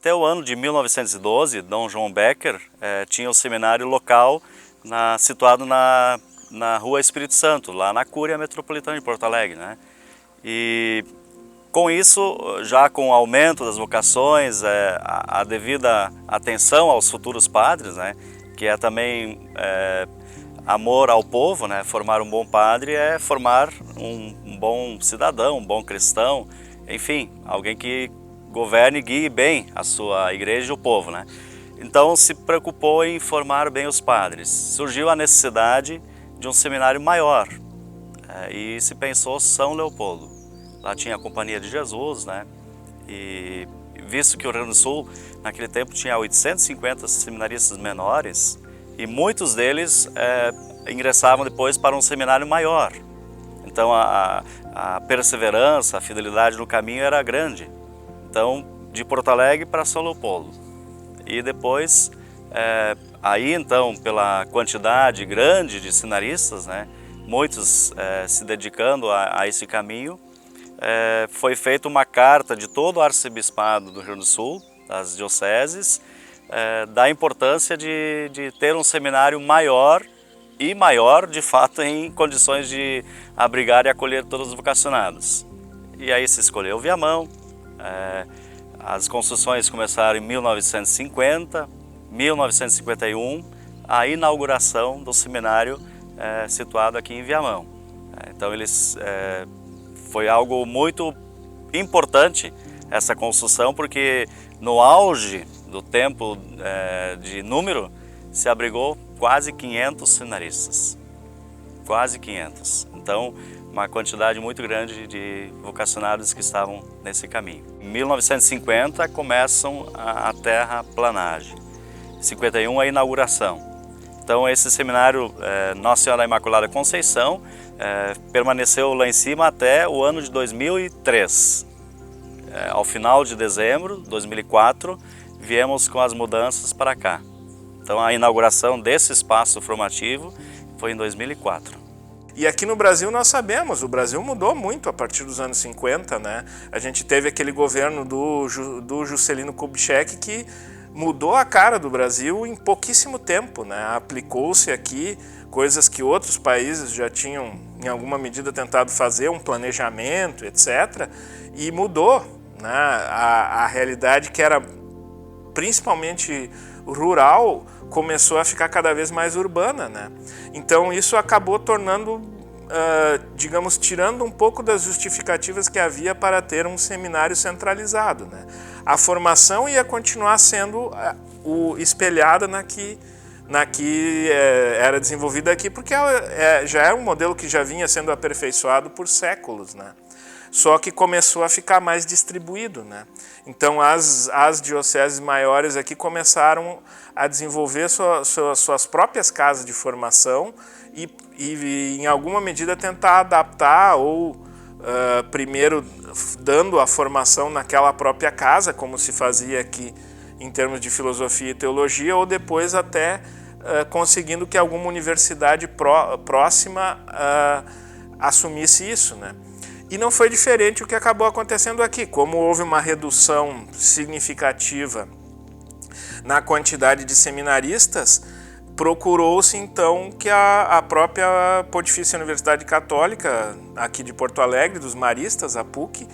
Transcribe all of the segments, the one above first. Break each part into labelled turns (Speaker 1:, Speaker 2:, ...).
Speaker 1: Até o ano de 1912, Dom João Becker tinha um seminário local situado na Rua Espírito Santo, lá na Cúria Metropolitana de Porto Alegre, né? E com isso, já com o aumento das vocações, a devida atenção aos futuros padres, né? Que é também amor ao povo, né? Formar um bom padre é formar um bom cidadão, um bom cristão, enfim, alguém que governe e guie bem a sua igreja e o povo, né? Então se preocupou em formar bem os padres. Surgiu a necessidade de um seminário maior e se pensou São Leopoldo. Lá tinha a Companhia de Jesus, né? E visto que o Rio Grande do Sul naquele tempo tinha 850 seminaristas menores e muitos deles ingressavam depois para um seminário maior. Então a perseverança, a fidelidade no caminho era grande. Então, de Porto Alegre para São Leopoldo. E depois, aí então, pela quantidade grande de seminaristas, né, muitos se dedicando a esse caminho, foi feita uma carta de todo o arcebispado do Rio Grande do Sul, das dioceses, da importância de ter um seminário maior e maior, de fato, em condições de abrigar e acolher todos os vocacionados. E aí se escolheu Viamão. As construções começaram em 1950, 1951, a inauguração do seminário situado aqui em Viamão. Então foi algo muito importante essa construção, porque no auge do tempo de número se abrigou quase 500 seminaristas, quase 500. Então, uma quantidade muito grande de vocacionados que estavam nesse caminho. Em 1950 começam a terraplanagem, em 51 a inauguração. Então esse seminário Nossa Senhora da Imaculada Conceição permaneceu lá em cima até o ano de 2003. Ao final de dezembro de 2004 viemos com as mudanças para cá. Então a inauguração desse espaço formativo foi em 2004.
Speaker 2: E aqui no Brasil nós sabemos, o Brasil mudou muito a partir dos anos 50, né? A gente teve aquele governo do Juscelino Kubitschek que mudou a cara do Brasil em pouquíssimo tempo, né? Aplicou-se aqui coisas que outros países já tinham, em alguma medida, tentado fazer, um planejamento, etc. E mudou, né? A realidade que era principalmente rural começou a ficar cada vez mais urbana, né? Então isso acabou tornando, digamos, tirando um pouco das justificativas que havia para ter um seminário centralizado, né? A formação ia continuar sendo espelhada na que era desenvolvida aqui, porque já é um modelo que já vinha sendo aperfeiçoado por séculos, né? Só que começou a ficar mais distribuído, né? Então as dioceses maiores aqui começaram a desenvolver suas próprias casas de formação e em alguma medida tentar adaptar ou primeiro dando a formação naquela própria casa, como se fazia aqui em termos de filosofia e teologia, ou depois até conseguindo que alguma universidade próxima assumisse isso, né? E não foi diferente o que acabou acontecendo aqui. Como houve uma redução significativa na quantidade de seminaristas, procurou-se então que a própria Pontifícia Universidade Católica, aqui de Porto Alegre, dos maristas, a PUC,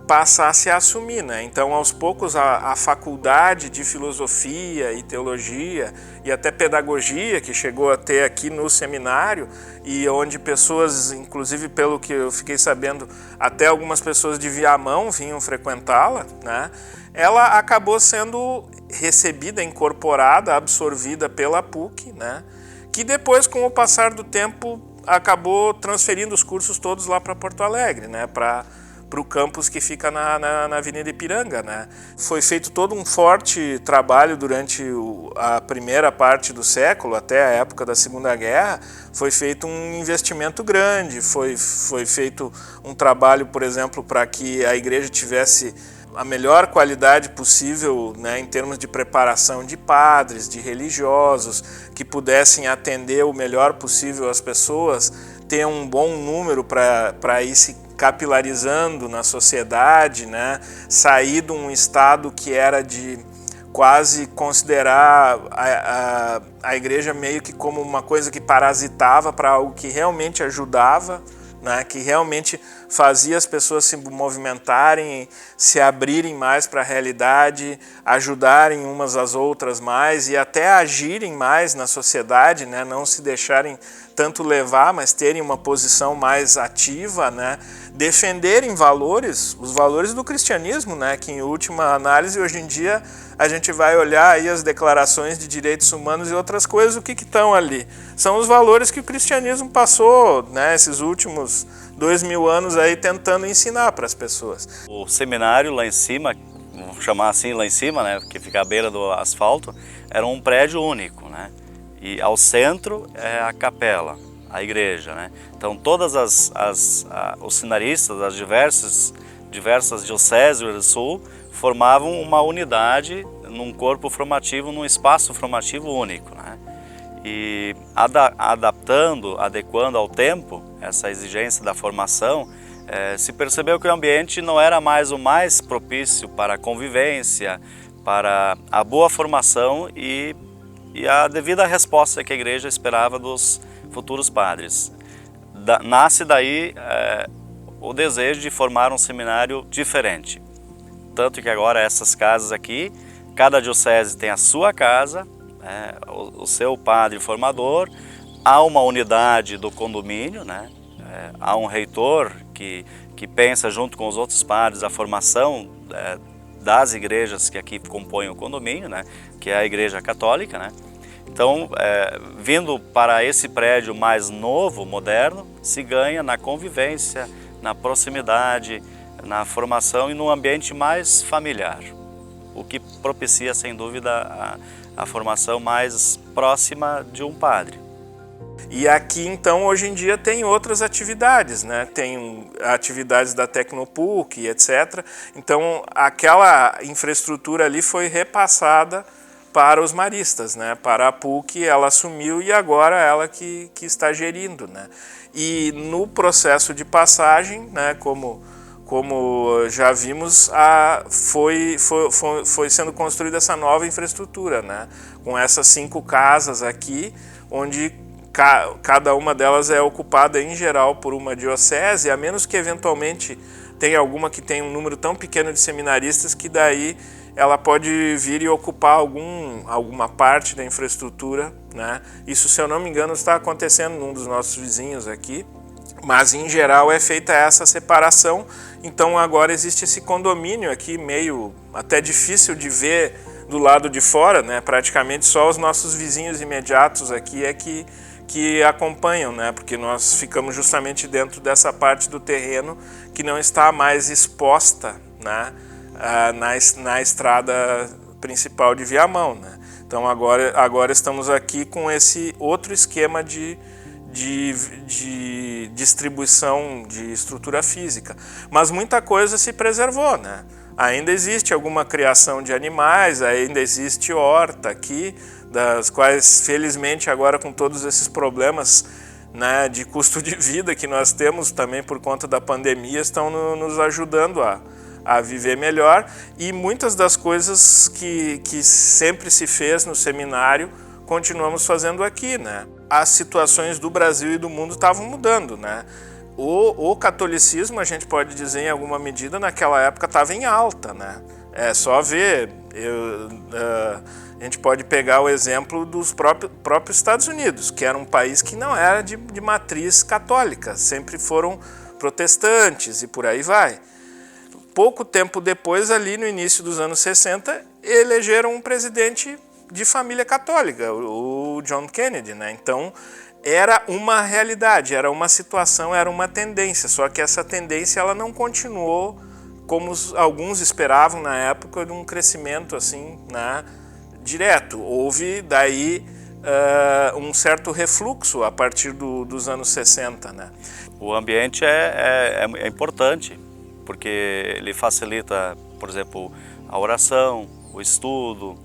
Speaker 2: passasse a assumir, né? Então, aos poucos, a faculdade de filosofia e teologia e até pedagogia, que chegou a ter aqui no seminário, e onde pessoas, inclusive pelo que eu fiquei sabendo, até algumas pessoas de Viamão vinham frequentá-la, né? Ela acabou sendo recebida, incorporada, absorvida pela PUC, né? Que depois, com o passar do tempo, acabou transferindo os cursos todos lá para Porto Alegre, né? Para o campus que fica na Avenida Ipiranga, né? Foi feito todo um forte trabalho durante a primeira parte do século, até a época da Segunda Guerra. Foi feito um investimento grande, foi feito um trabalho, por exemplo, para que a igreja tivesse a melhor qualidade possível, né, em termos de preparação de padres, de religiosos, que pudessem atender o melhor possível as pessoas, ter um bom número para ir se capilarizando na sociedade, né, sair de um estado que era de quase considerar a igreja meio que como uma coisa que parasitava para algo que realmente ajudava, né, que realmente fazia as pessoas se movimentarem, se abrirem mais para a realidade, ajudarem umas às outras mais e até agirem mais na sociedade, né, não se deixarem tanto levar, mas terem uma posição mais ativa, né, defenderem valores, os valores do cristianismo, né, que em última análise hoje em dia a gente vai olhar aí as declarações de direitos humanos e outras coisas, o que estão ali? São os valores que o cristianismo passou, né, esses últimos 2000 anos aí tentando ensinar para as pessoas.
Speaker 1: O seminário lá em cima, vamos chamar assim lá em cima, né, que fica à beira do asfalto, era um prédio único, né, e ao centro é a capela, a igreja, né. Então todas os seminaristas das diversas dioceses do Rio Grande do Sul formavam uma unidade num corpo formativo, num espaço formativo único, né? E adequando ao tempo, essa exigência da formação, se percebeu que o ambiente não era mais o mais propício para a convivência, para a boa formação e a devida resposta que a igreja esperava dos futuros padres. Nasce daí o desejo de formar um seminário diferente. Tanto que agora essas casas aqui, cada diocese tem a sua casa, né, o seu padre formador, há uma unidade do condomínio, né, há um reitor que pensa junto com os outros padres a formação das igrejas que aqui compõem o condomínio, né, que é a Igreja Católica, né. Então, vindo para esse prédio mais novo, moderno, se ganha na convivência, na proximidade, na formação e num ambiente mais familiar, o que propicia, sem dúvida, a formação mais próxima de um padre.
Speaker 2: E aqui, então, hoje em dia tem outras atividades, né? Tem atividades da Tecnopuc, etc. Então, aquela infraestrutura ali foi repassada para os maristas, né? Para a PUC ela assumiu e agora ela que está gerindo, né? E no processo de passagem, né, como já vimos, foi sendo construída essa nova infraestrutura, né? Com essas 5 casas aqui, onde cada uma delas é ocupada em geral por uma diocese, a menos que eventualmente tenha alguma que tenha um número tão pequeno de seminaristas que daí ela pode vir e ocupar alguma parte da infraestrutura, né? Isso, se eu não me engano, está acontecendo num dos nossos vizinhos aqui, mas em geral é feita essa separação. Então agora existe esse condomínio aqui, meio até difícil de ver do lado de fora, né? Praticamente só os nossos vizinhos imediatos aqui é que acompanham, né? Porque nós ficamos justamente dentro dessa parte do terreno que não está mais exposta, né, na estrada principal de Viamão, né? Então agora estamos aqui com esse outro esquema de distribuição de estrutura física, mas muita coisa se preservou, né? Ainda existe alguma criação de animais, ainda existe horta aqui, das quais, felizmente, agora com todos esses problemas, né, de custo de vida que nós temos também por conta da pandemia, estão nos ajudando a viver melhor, e muitas das coisas que sempre se fez no seminário continuamos fazendo aqui, né? As situações do Brasil e do mundo estavam mudando, né? O catolicismo, a gente pode dizer em alguma medida, naquela época estava em alta, né? É só ver, a gente pode pegar o exemplo dos próprios Estados Unidos, que era um país que não era de matriz católica, sempre foram protestantes e por aí vai. Pouco tempo depois, ali no início dos anos 60, elegeram um presidente de família católica, o John Kennedy, né? Então, era uma realidade, era uma situação, era uma tendência, só que essa tendência ela não continuou como alguns esperavam na época, de um crescimento assim, né, direto. Houve daí um certo refluxo a partir dos anos 60, né?
Speaker 1: O ambiente é importante, porque ele facilita, por exemplo, a oração, o estudo,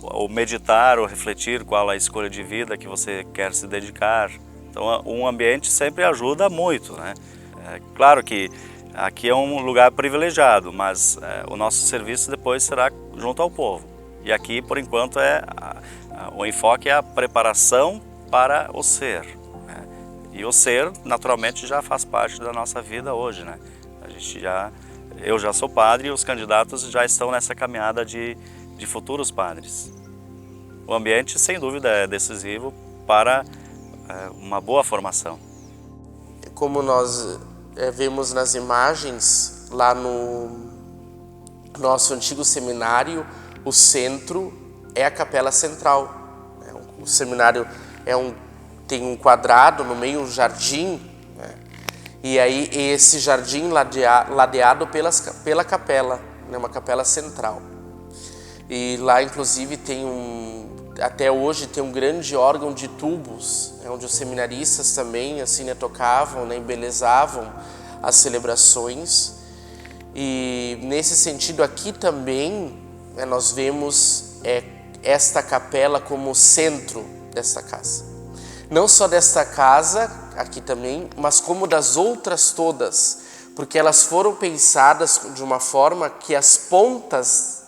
Speaker 1: o meditar, ou refletir qual a escolha de vida que você quer se dedicar. Então, um ambiente sempre ajuda muito, né? Claro que Aqui é um lugar privilegiado, mas o nosso serviço depois será junto ao povo. E aqui, por enquanto, o enfoque é a preparação para o ser, né? E o ser, naturalmente, já faz parte da nossa vida hoje, né? Eu já sou padre e os candidatos já estão nessa caminhada de futuros padres. O ambiente, sem dúvida, é decisivo para uma boa formação.
Speaker 3: Como nós vemos nas imagens, lá no nosso antigo seminário, o centro é a capela central. O seminário tem um quadrado, no meio um jardim, né? E aí esse jardim ladeado pela capela, né? Uma capela central. E lá inclusive até hoje tem um grande órgão de tubos, né? Onde os seminaristas também assim, né, tocavam, né, embelezavam as celebrações. E nesse sentido aqui também, né, nós vemos esta capela como centro desta casa. Não só desta casa, aqui também, mas como das outras todas, porque elas foram pensadas de uma forma que as pontas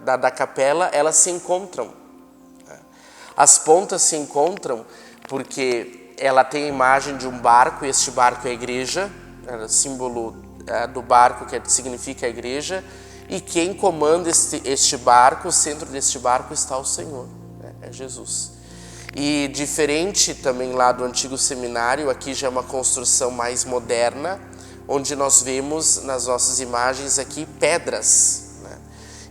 Speaker 3: da capela, elas se encontram. As pontas se encontram porque ela tem a imagem de um barco, e este barco é a igreja, símbolo do barco que significa a igreja, e quem comanda este barco, o centro deste barco está o Senhor, é Jesus. E diferente também lá do antigo seminário, aqui já é uma construção mais moderna, onde nós vemos nas nossas imagens aqui pedras, né?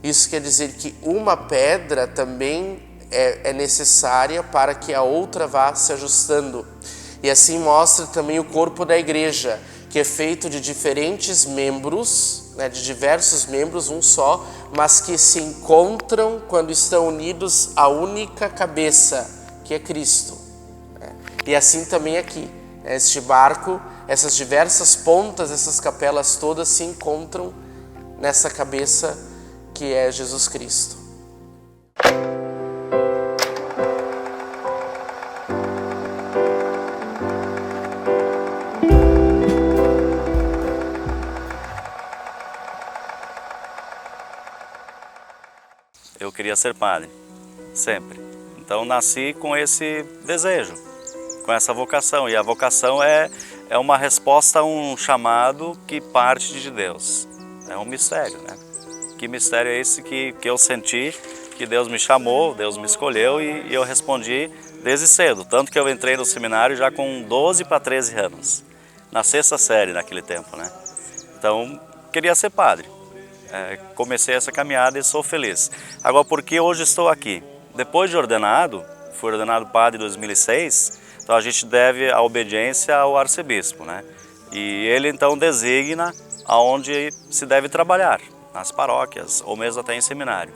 Speaker 3: Isso quer dizer que uma pedra também é necessária para que a outra vá se ajustando. E assim mostra também o corpo da igreja, que é feito de diferentes membros, né, de diversos membros, um só, mas que se encontram quando estão unidos à única cabeça, que é Cristo. E assim também aqui, este barco, essas diversas pontas, essas capelas todas se encontram nessa cabeça que é Jesus Cristo.
Speaker 1: Eu queria ser padre, sempre. Então nasci com esse desejo, com essa vocação. E a vocação é uma resposta a um chamado que parte de Deus. É um mistério, né? Que mistério é esse que eu senti, que Deus me chamou, Deus me escolheu e eu respondi desde cedo. Tanto que eu entrei no seminário já com 12 para 13 anos, na 6ª série naquele tempo, né? Então, queria ser padre. Comecei essa caminhada e sou feliz. Agora, por que hoje estou aqui? Depois de ordenado, fui ordenado padre em 2006, então a gente deve a obediência ao arcebispo, né? E ele então designa aonde se deve trabalhar, nas paróquias ou mesmo até em seminário.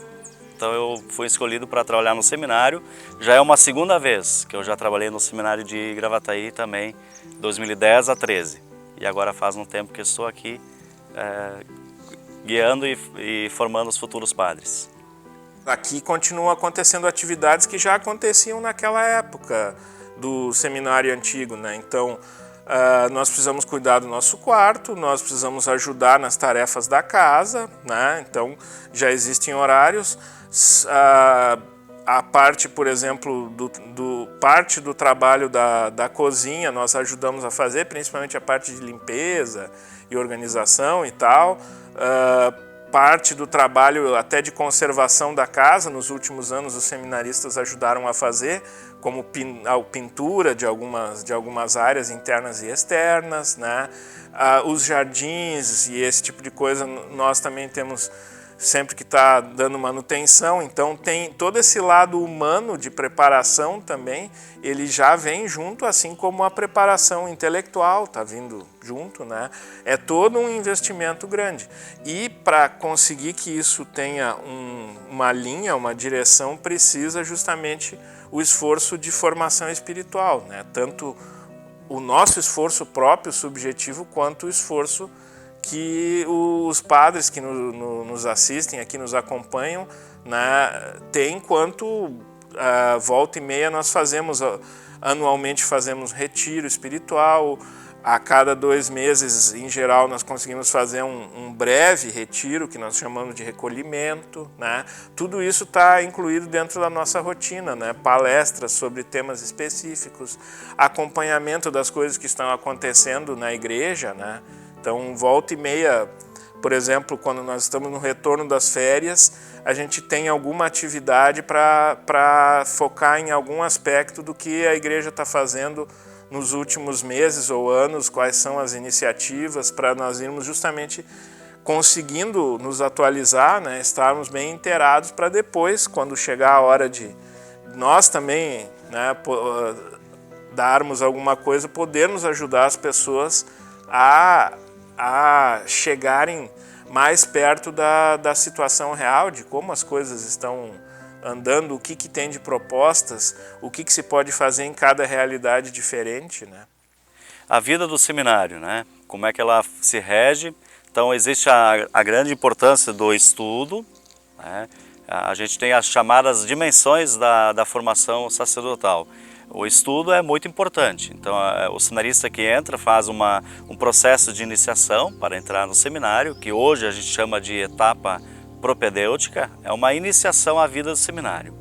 Speaker 1: Então eu fui escolhido para trabalhar no seminário, já é uma 2ª vez que eu já trabalhei no seminário de Gravataí também, 2010 a 13. E agora faz um tempo que estou aqui guiando e formando os futuros padres.
Speaker 2: Aqui continuam acontecendo atividades que já aconteciam naquela época do seminário antigo, né? Então, nós precisamos cuidar do nosso quarto, nós precisamos ajudar nas tarefas da casa, né? Então, já existem horários. A parte, por exemplo, parte do trabalho da cozinha, nós ajudamos a fazer, principalmente a parte de limpeza e organização e tal. Parte do trabalho até de conservação da casa, nos últimos anos os seminaristas ajudaram a fazer, como a pintura de algumas áreas internas e externas, né? Os jardins e esse tipo de coisa nós também temos sempre que está dando manutenção, então tem todo esse lado humano de preparação também, ele já vem junto, assim como a preparação intelectual está vindo junto, né? É todo um investimento grande. E para conseguir que isso tenha uma linha, uma direção, precisa justamente o esforço de formação espiritual, né? Tanto o nosso esforço próprio, subjetivo, quanto o esforço que os padres que nos assistem, aqui nos acompanham, né, têm, enquanto volta e meia nós anualmente fazemos retiro espiritual, A cada 2 meses, em geral, nós conseguimos fazer um breve retiro, que nós chamamos de recolhimento, né? Tudo isso está incluído dentro da nossa rotina, né? Palestras sobre temas específicos, acompanhamento das coisas que estão acontecendo na igreja, né? Então, volta e meia, por exemplo, quando nós estamos no retorno das férias, a gente tem alguma atividade para focar em algum aspecto do que a igreja está fazendo nos últimos meses ou anos, quais são as iniciativas, para nós irmos justamente conseguindo nos atualizar, né, estarmos bem inteirados, para depois, quando chegar a hora de nós também, né, darmos alguma coisa, podermos ajudar as pessoas a chegarem mais perto da situação real, de como as coisas estão andando, o que tem de propostas, o que se pode fazer em cada realidade diferente, né?
Speaker 1: A vida do seminário, né? Como é que ela se rege? Então existe a grande importância do estudo, né? A gente tem as chamadas dimensões da formação sacerdotal. O estudo é muito importante, então o seminarista que entra faz um processo de iniciação para entrar no seminário, que hoje a gente chama de etapa propedêutica, é uma iniciação à vida do seminário.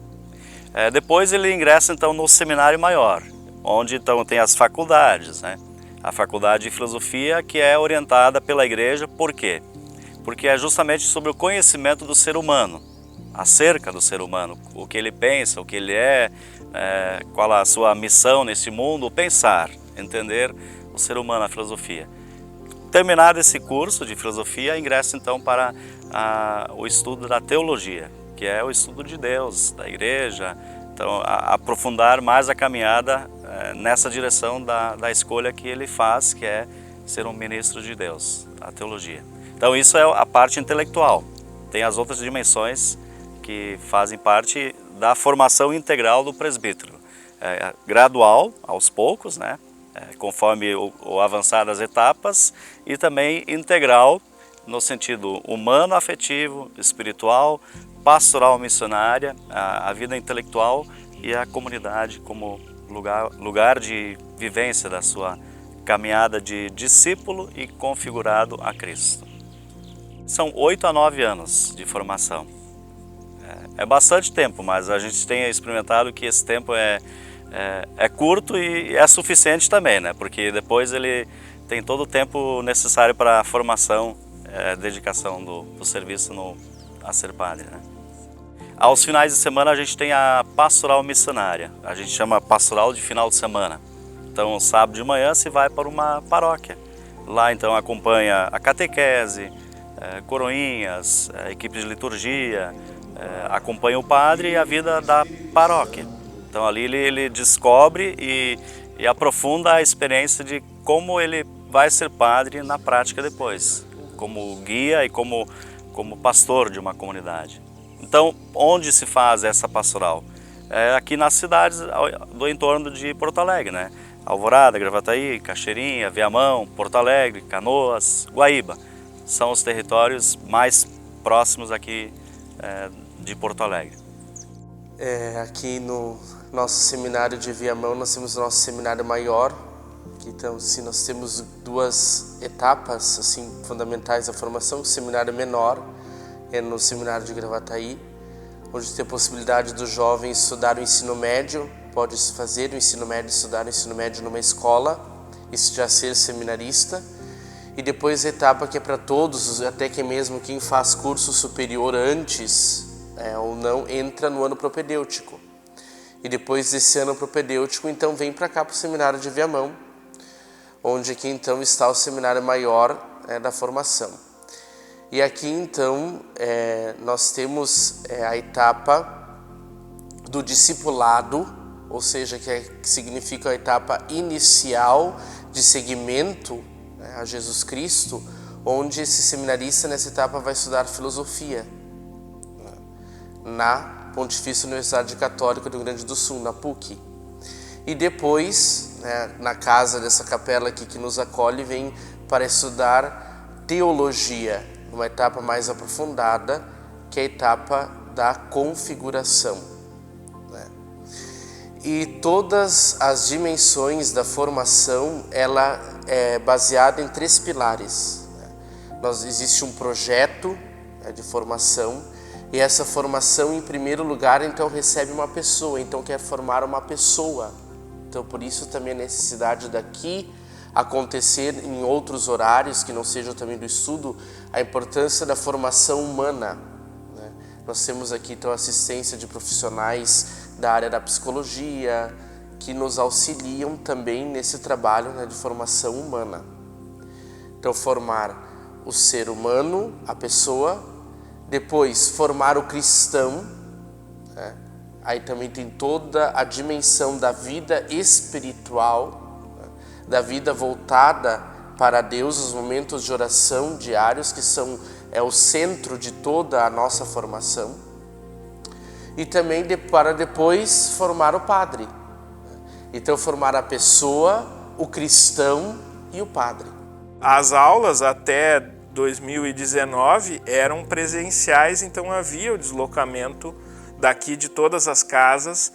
Speaker 1: Depois ele ingressa então no seminário maior, onde então tem as faculdades, né? A faculdade de filosofia, que é orientada pela igreja, por quê? Porque é justamente sobre o conhecimento do ser humano, acerca do ser humano, o que ele pensa, o que ele qual a sua missão nesse mundo, o pensar, entender o ser humano, a filosofia. Terminado esse curso de filosofia, ingressa então para o estudo da teologia, que é o estudo de Deus, da igreja, então aprofundar mais a caminhada nessa direção da escolha que ele faz, que é ser um ministro de Deus, a teologia. Então isso é a parte intelectual. Tem as outras dimensões que fazem parte da formação integral do presbítero, gradual, aos poucos, né? Conforme o avançar das etapas, e também integral no sentido humano, afetivo, espiritual, pastoral, missionária, a vida intelectual e a comunidade como lugar de vivência da sua caminhada de discípulo e configurado a Cristo. São 8 a 9 anos de formação. É bastante tempo, mas a gente tem experimentado que esse tempo é curto e é suficiente também, né? Porque depois ele tem todo o tempo necessário para a formação, dedicação do serviço a ser padre, né? Aos finais de semana a gente tem a pastoral missionária, a gente chama pastoral de final de semana. Então sábado de manhã se vai para uma paróquia, lá então acompanha a catequese, coroinhas, equipe de liturgia, acompanha o padre e a vida da paróquia. Então ali ele descobre e aprofunda a experiência de como ele vai ser padre na prática depois, como guia e como pastor de uma comunidade. Então, onde se faz essa pastoral? Aqui nas cidades do entorno de Porto Alegre, né? Alvorada, Gravataí, Caxeirinha, Viamão, Porto Alegre, Canoas, Guaíba. São os territórios mais próximos aqui de Porto Alegre.
Speaker 3: Aqui no nosso seminário de Viamão, nós temos o nosso seminário maior, que então, assim, nós temos 2 etapas assim, fundamentais da formação. O seminário menor é no seminário de Gravataí, onde tem a possibilidade dos jovens estudar o ensino médio, pode-se fazer o ensino médio, estudar o ensino médio numa escola, e já ser seminarista. E depois a etapa que é para todos, até que mesmo quem faz curso superior antes ou não, entra no ano propedêutico. E depois desse ano propedêutico, então vem para cá para o seminário de Viamão, onde aqui então está o seminário maior da formação. E aqui então nós temos a etapa do discipulado, ou seja, que significa a etapa inicial de seguimento a Jesus Cristo, onde esse seminarista nessa etapa vai estudar filosofia na Pontifícia Universidade Católica do Rio Grande do Sul, na PUC. E depois, na casa dessa capela aqui que nos acolhe, vem para estudar teologia, numa etapa mais aprofundada, que é a etapa da configuração. E todas as dimensões da formação, ela é baseada em 3 pilares. Existe um projeto de formação, e essa formação, em primeiro lugar, então recebe uma pessoa, então quer formar uma pessoa. Então por isso também a necessidade daqui acontecer em outros horários que não sejam também do estudo, a importância da formação humana. Nós temos aqui então assistência de profissionais da área da psicologia que nos auxiliam também nesse trabalho de formação humana. Então formar o ser humano, a pessoa, depois formar o cristão, aí também tem toda a dimensão da vida espiritual, da vida voltada para Deus, os momentos de oração diários que é o centro de toda a nossa formação, e também para depois formar o padre. Então formar a pessoa, o cristão e o padre.
Speaker 2: As aulas até 2019 eram presenciais, então havia o deslocamento daqui de todas as casas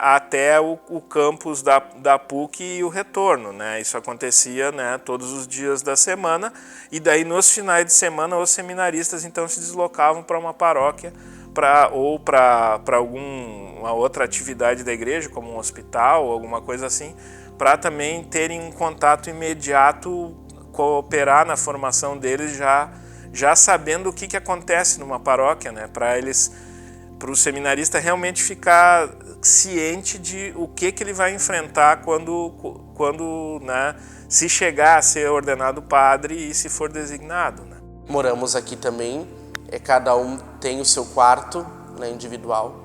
Speaker 2: até o campus da PUC e o retorno, Isso acontecia, todos os dias da semana, e daí nos finais de semana os seminaristas então se deslocavam para uma paróquia ou para alguma outra atividade da igreja, como um hospital ou alguma coisa assim, para também terem um contato imediato, cooperar na formação deles já sabendo o que acontece numa paróquia, para o seminarista realmente ficar ciente de o que ele vai enfrentar quando se chegar a ser ordenado padre e se for designado.
Speaker 3: Moramos aqui também, cada um tem o seu quarto individual,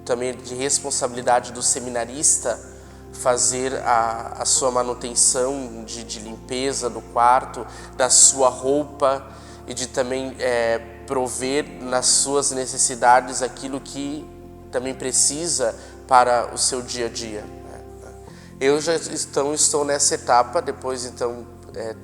Speaker 3: também de responsabilidade do seminarista fazer a sua manutenção de limpeza do quarto, da sua roupa, e de também prover nas suas necessidades aquilo que também precisa para o seu dia a dia. Eu já estou nessa etapa, depois então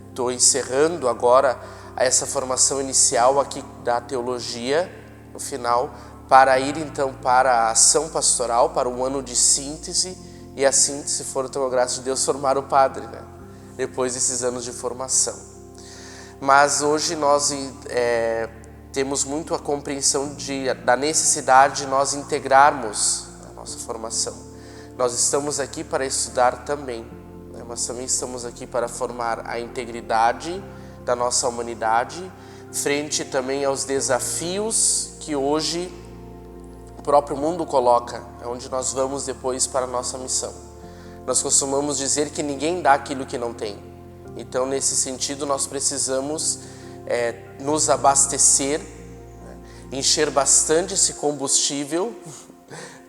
Speaker 3: estou encerrando agora essa formação inicial aqui da teologia, no final, para ir então para a ação pastoral, para um ano de síntese, e assim, se for então a graça de Deus, formar o padre, depois desses anos de formação. Mas hoje nós temos muito a compreensão da necessidade de nós integrarmos a nossa formação. Nós estamos aqui para estudar também, mas também estamos aqui para formar a integridade da nossa humanidade, frente também aos desafios que hoje o próprio mundo coloca, onde nós vamos depois para a nossa missão. Nós costumamos dizer que ninguém dá aquilo que não tem. Então, nesse sentido, nós precisamos nos abastecer, encher bastante esse combustível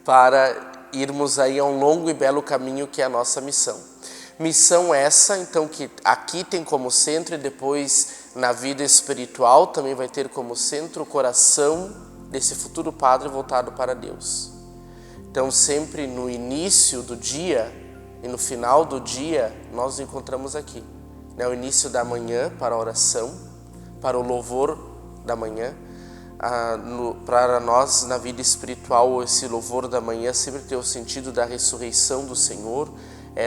Speaker 3: para irmos aí a um longo e belo caminho que é a nossa missão. Missão essa, então, que aqui tem como centro, e depois na vida espiritual também vai ter como centro o coração desse futuro padre voltado para Deus. Então, sempre no início do dia e no final do dia, nós nos encontramos aqui. O início da manhã para a oração, para o louvor da manhã. Para nós, na vida espiritual, esse louvor da manhã sempre tem o sentido da ressurreição do Senhor,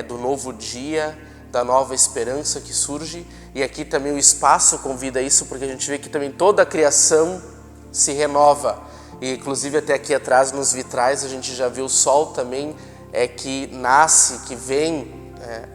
Speaker 3: do novo dia, da nova esperança que surge. E aqui também o espaço convida isso, porque a gente vê que também toda a criação se renova. E inclusive até aqui atrás, nos vitrais, a gente já vê o sol também que nasce, que vem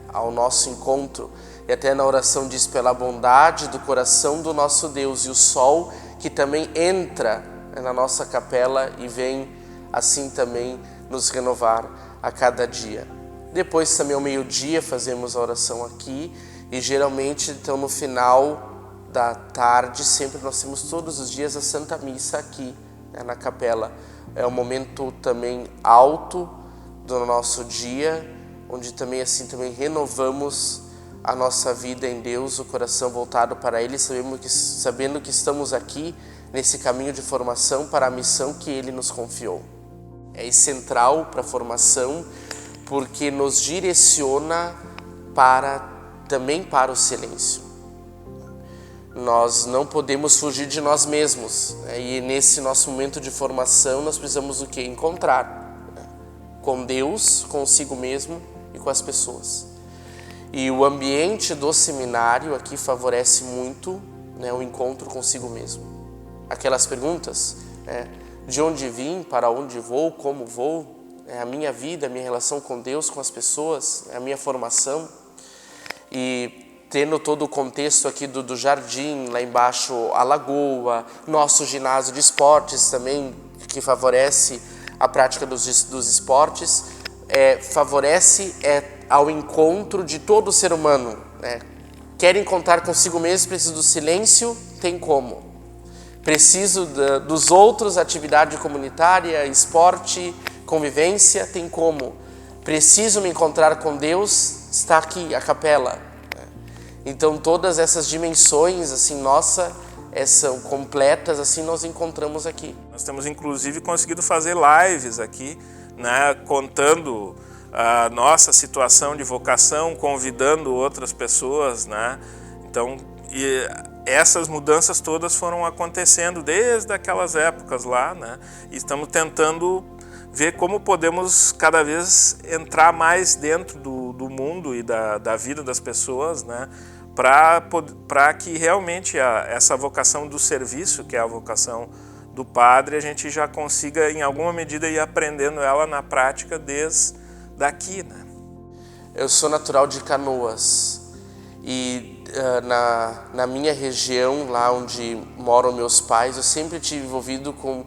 Speaker 3: ao nosso encontro. E até na oração diz, pela bondade do coração do nosso Deus, e o sol que também entra na nossa capela e vem assim também nos renovar a cada dia. Depois também ao meio-dia fazemos a oração aqui, e geralmente então no final da tarde sempre nós temos todos os dias a Santa Missa aqui na capela. É um momento também alto do nosso dia, onde também assim também renovamos a nossa vida em Deus, o coração voltado para Ele, sabendo que estamos aqui nesse caminho de formação para a missão que Ele nos confiou. É central para a formação, porque nos direciona também para o silêncio. Nós não podemos fugir de nós mesmos, e nesse nosso momento de formação nós precisamos o quê? Encontrar com Deus, consigo mesmo e com as pessoas. E o ambiente do seminário aqui favorece muito, né, o encontro consigo mesmo. Aquelas perguntas, né, de onde vim, para onde vou, como vou, a minha vida, a minha relação com Deus, com as pessoas, a minha formação. E tendo todo o contexto aqui do jardim, lá embaixo a lagoa, nosso ginásio de esportes também, que favorece a prática dos esportes, favorece ao encontro de todo ser humano. Né? Quer encontrar consigo mesmo, precisa do silêncio, tem como. Preciso dos outros, atividade comunitária, esporte, convivência, tem como. Preciso me encontrar com Deus, está aqui, a capela. Então todas essas dimensões, assim, são completas, assim, nós encontramos aqui.
Speaker 2: Nós temos inclusive conseguido fazer lives aqui, né, contando a nossa situação de vocação, convidando outras pessoas, né? Então, essas mudanças todas foram acontecendo desde aquelas épocas lá, né? E estamos tentando ver como podemos cada vez entrar mais dentro do mundo e da vida das pessoas, né? Para que realmente essa vocação do serviço, que é a vocação do padre, a gente já consiga, em alguma medida, ir aprendendo ela na prática desde daqui, né?
Speaker 3: Eu sou natural de Canoas e na minha região, lá onde moram meus pais, eu sempre tive envolvido com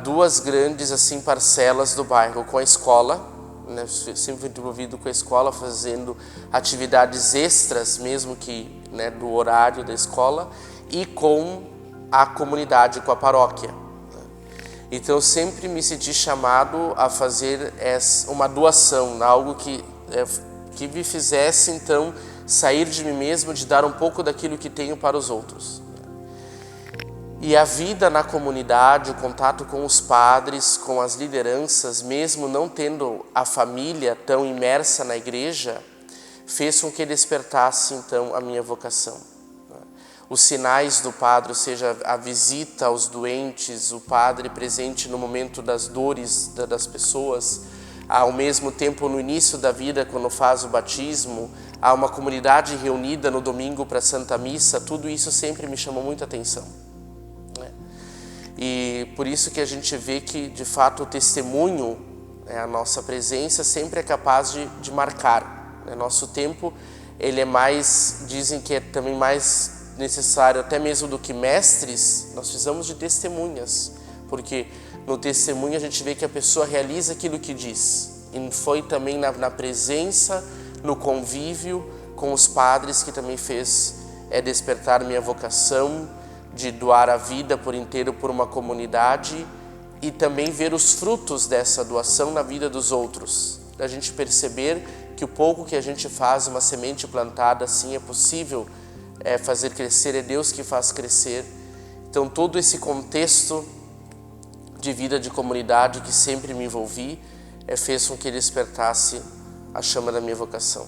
Speaker 3: duas grandes assim parcelas do bairro, com a escola, né? Sempre fui envolvido com a escola, fazendo atividades extras, mesmo que, né, do horário da escola, e com a comunidade, com a paróquia. Então eu sempre me senti chamado a fazer uma doação, algo que me fizesse então sair de mim mesmo, de dar um pouco daquilo que tenho para os outros. E a vida na comunidade, o contato com os padres, com as lideranças, mesmo não tendo a família tão imersa na igreja, fez com que despertasse então a minha vocação. Os sinais do padre, ou seja, a visita aos doentes, o padre presente no momento das dores das pessoas, ao mesmo tempo no início da vida, quando faz o batismo, há uma comunidade reunida no domingo para a Santa Missa, tudo isso sempre me chamou muita atenção. E por isso que a gente vê que, de fato, o testemunho, a nossa presença sempre é capaz de marcar. Nosso tempo, ele é mais, dizem que é também mais necessário, até mesmo do que mestres, nós precisamos de testemunhas, porque no testemunho a gente vê que a pessoa realiza aquilo que diz. E foi também na presença, no convívio com os padres que também fez despertar minha vocação, de doar a vida por inteiro por uma comunidade e também ver os frutos dessa doação na vida dos outros. A gente perceber que o pouco que a gente faz, uma semente plantada, assim é possível fazer crescer, é Deus que faz crescer. Então todo esse contexto de vida de comunidade que sempre me envolvi fez com que despertasse a chama da minha vocação.